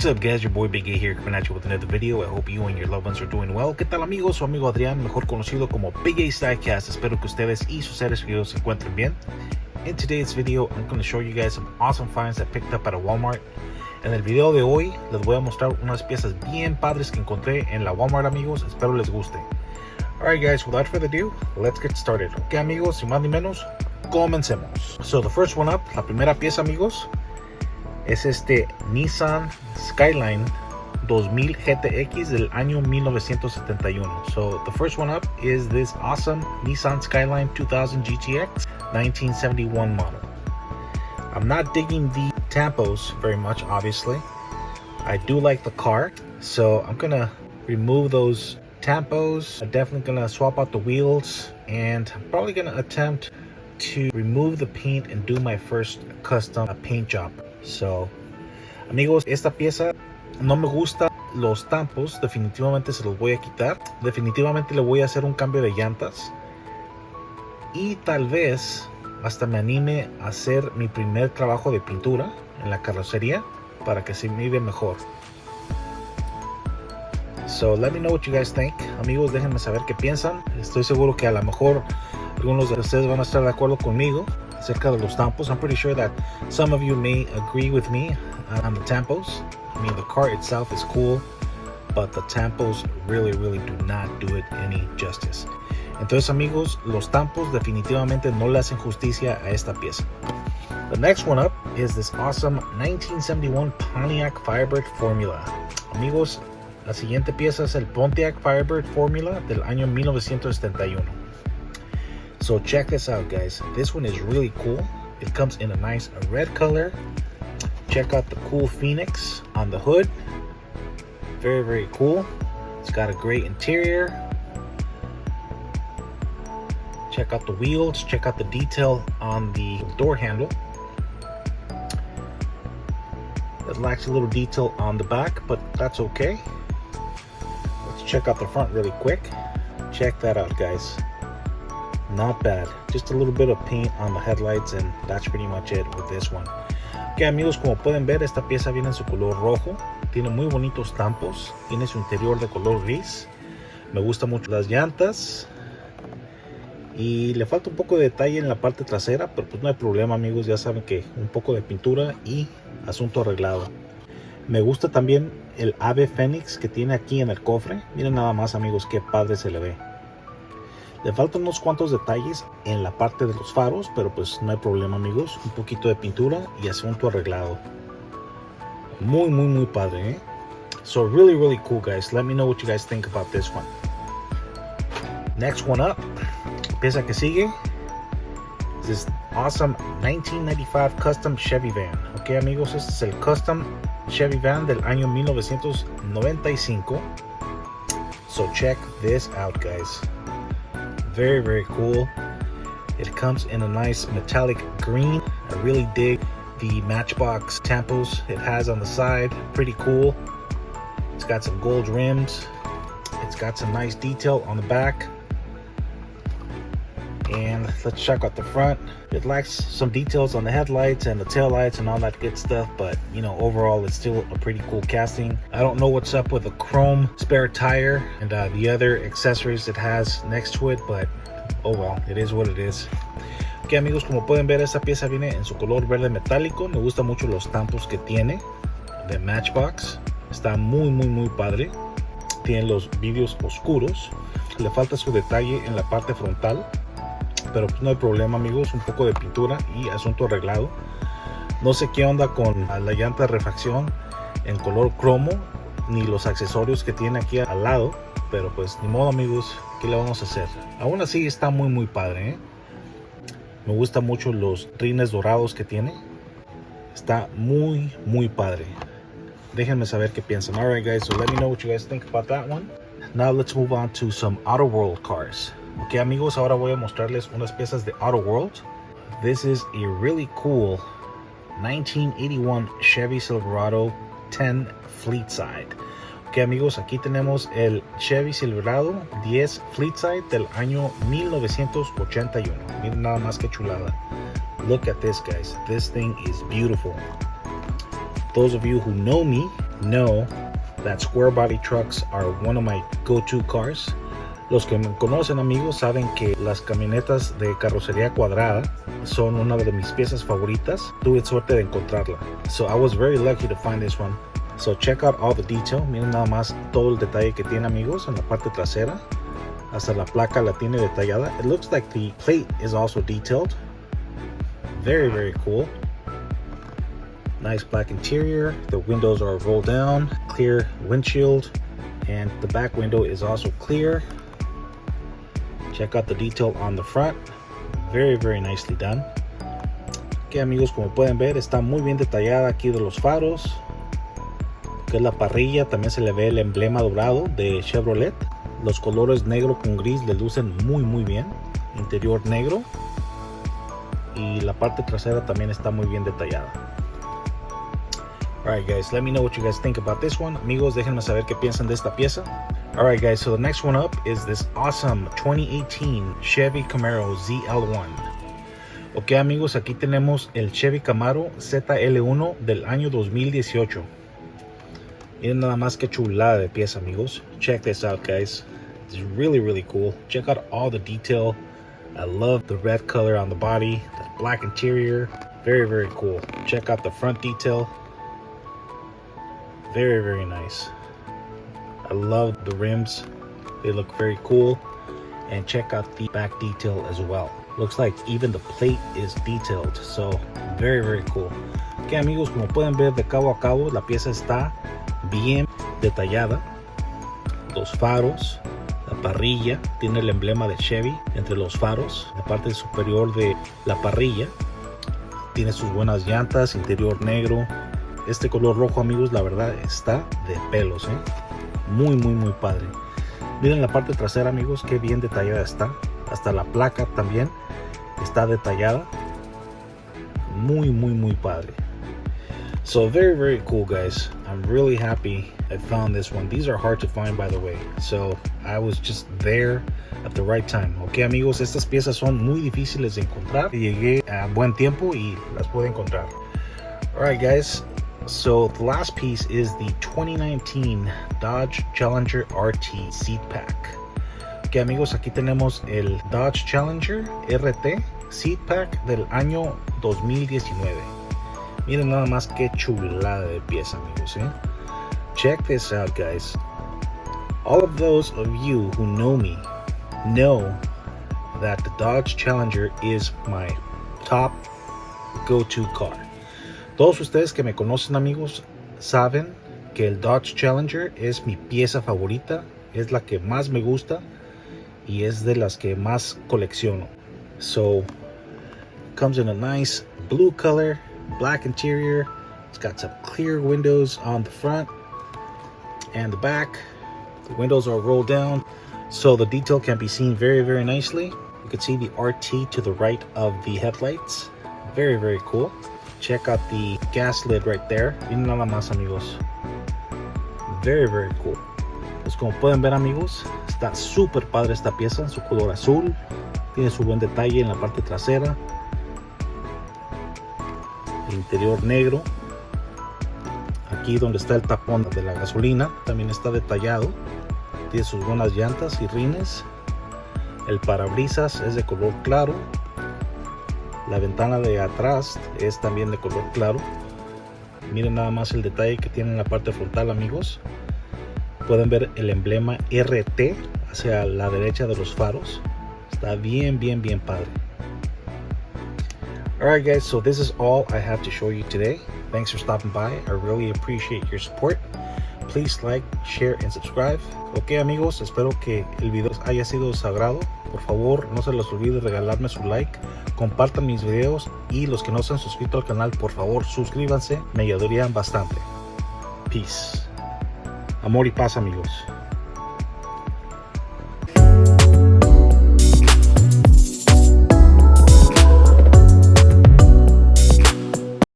What's up guys, your boy Big A here coming at you with another video. I hope you and your loved ones are doing well. ¿Qué tal amigos? Su amigo Adrián, mejor conocido como Big A's Diecast. Espero que ustedes y sus seres queridos se encuentren bien. In today's video, I'm going to show you guys some awesome finds I picked up at a Walmart. En el video de hoy les voy a mostrar unas piezas bien padres que encontré en la Walmart, amigos. Espero les guste. Alright guys, without further ado, let's get started. Ok amigos, sin más ni menos, comencemos. So the first one up, la primera pieza amigos, es este Nissan Skyline 2000 GTX del año 1971. So the first one up is this awesome Nissan Skyline 2000 GTX 1971 model. I'm not digging the tampos very much, obviously. I do like the car, so I'm gonna remove those tampos. I'm definitely gonna swap out the wheels, and I'm probably gonna attempt to remove the paint and do my first custom paint job. So amigos, esta pieza no me gusta los tampos, definitivamente se los voy a quitar. Definitivamente le voy a hacer un cambio de llantas y tal vez hasta me anime a hacer mi primer trabajo de pintura en la carrocería para que se mire mejor. So let me know what you guys think. Amigos, déjenme saber qué piensan. Estoy seguro que a lo mejor algunos de ustedes van a estar de acuerdo conmigo acerca de los tampos. I'm pretty sure that some of you may agree with me on the tampos. I mean, the car itself is cool, but the tampos really do not do it any justice. Entonces amigos, los tampos definitivamente no le hacen justicia a esta pieza. The next one up is this awesome 1971 Pontiac Firebird Formula. Amigos, la siguiente pieza es el Pontiac Firebird Formula del año 1971. So check this out guys, this one is really cool. It comes in a nice red color. Check out the cool Phoenix on the hood. Very cool. It's got a great interior. Check out the wheels, check out the detail on the door handle. It lacks a little detail on the back, but that's okay. Let's check out the front really quick. Check that out guys. Not bad. Just a little bit of paint on the headlights and that's pretty much it with this one. Ok amigos, como pueden ver, esta pieza viene en su color rojo. Tiene muy bonitos tampos. Tiene su interior de color gris. Me gusta mucho las llantas. Y le falta un poco de detalle en la parte trasera, pero pues no hay problema amigos, ya saben que un poco de pintura y asunto arreglado. Me gusta también el ave fénix que tiene aquí en el cofre. Miren nada más amigos qué padre se le ve. Le faltan unos cuantos detalles en la parte de los faros, pero pues no hay problema amigos, un poquito de pintura y asunto arreglado. Muy padre, So really cool guys. Let me know what you guys think about this one. Next one up, pieza que sigue, is this awesome 1995 custom Chevy van. Ok amigos, este es el custom Chevy van del año 1995. So check this out guys. Very cool. It comes in a nice metallic green. I really dig the Matchbox tampos it has on the side. Pretty cool. It's got some gold rims. It's got some nice detail on the back. And let's check out the front. It lacks some details on the headlights and the tail lights and all that good stuff, but you know, overall it's still a pretty cool casting. I don't know what's up with the chrome spare tire and the other accessories it has next to it, but oh well, it is what it is. Ok amigos, como pueden ver, esta pieza viene en su color verde metálico. Me gustan mucho los tampos que tiene de Matchbox. Está muy padre. Tiene los vidrios oscuros. Le falta su detalle en la parte frontal, pero pues no hay problema amigos, un poco de pintura y asunto arreglado. No sé qué onda con la llanta de refacción en color cromo ni los accesorios que tiene aquí al lado, pero pues ni modo amigos, ¿qué le vamos a hacer? Aún así está muy padre, Me gusta mucho los rines dorados que tiene. Está muy padre. Déjenme saber qué piensan. Alright guys, so let me know what you guys think about that one. Now let's move on to some Auto World cars. Ok amigos, ahora voy a mostrarles unas piezas de Auto World. This is a really cool 1981 Chevy Silverado 10 Fleetside. Ok amigos, aquí tenemos el Chevy Silverado 10 Fleetside del año 1981. Miren nada más que chulada. Look at this guys, this thing is beautiful. Those of you who know me know that square body trucks are one of my go-to cars. Los que me conocen, amigos, saben que las camionetas de carrocería cuadrada son una de mis piezas favoritas. Tuve suerte de encontrarla. So I was very lucky to find this one. So check out all the detail. Miren nada más todo el detalle que tiene, amigos, en la parte trasera. Hasta la placa la tiene detallada. It looks like the plate is also detailed. Very, very cool. Nice black interior. The windows are rolled down. Clear windshield. And the back window is also clear. Check out the detail on the front. Very, very nicely done. Ok, amigos, como pueden ver, está muy bien detallada aquí de los faros. Que es la parrilla, también se le ve el emblema dorado de Chevrolet. Los colores negro con gris le lucen muy, muy bien. Interior negro. Y la parte trasera también está muy bien detallada. Alright guys, let me know what you guys think about this one. Amigos, déjenme saber qué piensan de esta pieza. Alright guys, so the next one up is this awesome 2018 Chevy Camaro ZL1. Ok amigos, aquí tenemos el Chevy Camaro ZL1 del año 2018. Miren nada más que chulada de pieza, amigos. Check this out, guys. It's really, really cool. Check out all the detail. I love the red color on the body, the black interior. Very, very cool. Check out the front detail. Very, very nice. I love the rims. They look very cool. And check out the back detail as well. Looks like even the plate is detailed. So, very, very cool. Ok, amigos, como pueden ver de cabo a cabo, la pieza está bien detallada. Los faros, la parrilla, tiene el emblema de Chevy entre los faros. La parte superior de la parrilla tiene sus buenas llantas, interior negro. Este color rojo, amigos, la verdad está de pelos, muy, muy, muy padre. Miren la parte trasera, amigos, qué bien detallada está. Hasta la placa también está detallada. Muy, muy, muy padre. So very, very cool, guys. I'm really happy I found this one. These are hard to find, by the way. So I was just there at the right time. Ok, amigos, estas piezas son muy difíciles de encontrar. Llegué a buen tiempo y las pude encontrar. Alright, guys. So the last piece is the 2019 Dodge Challenger RT Seat Pack. Ok, amigos, aquí tenemos el Dodge Challenger RT Seat Pack del año 2019. Miren nada más qué chulada de pieza, amigos, Check this out, guys. All of those of you who know me know that the Dodge Challenger is my top go-to car. Todos ustedes que me conocen, amigos, saben que el Dodge Challenger es mi pieza favorita, es la que más me gusta y es de las que más colecciono. So, comes in a nice blue color, black interior. It's got some clear windows on the front and the back. The windows are rolled down, so the detail can be seen very, very nicely. You can see the RT to the right of the headlights. Very, very cool. Check out the gas lid right there. Miren nada más, amigos. Very, very cool. Pues como pueden ver, amigos, está súper padre esta pieza. Su color azul. Tiene su buen detalle en la parte trasera. El interior negro. Aquí donde está el tapón de la gasolina también está detallado. Tiene sus buenas llantas y rines. El parabrisas es de color claro. La ventana de atrás es también de color claro. Miren nada más el detalle que tiene en la parte frontal, amigos. Pueden ver el emblema RT hacia la derecha de los faros. Está bien, bien, bien padre. Alright guys, so this is all I have to show you today. Thanks for stopping by. I really appreciate your support. Please like, share and subscribe. Ok, amigos, espero que el video haya sido de su agrado. Por favor, no se les olvide regalarme su like, compartan mis videos y los que no se han suscrito al canal, por favor suscríbanse, me ayudarían bastante. Peace. Amor y paz, amigos.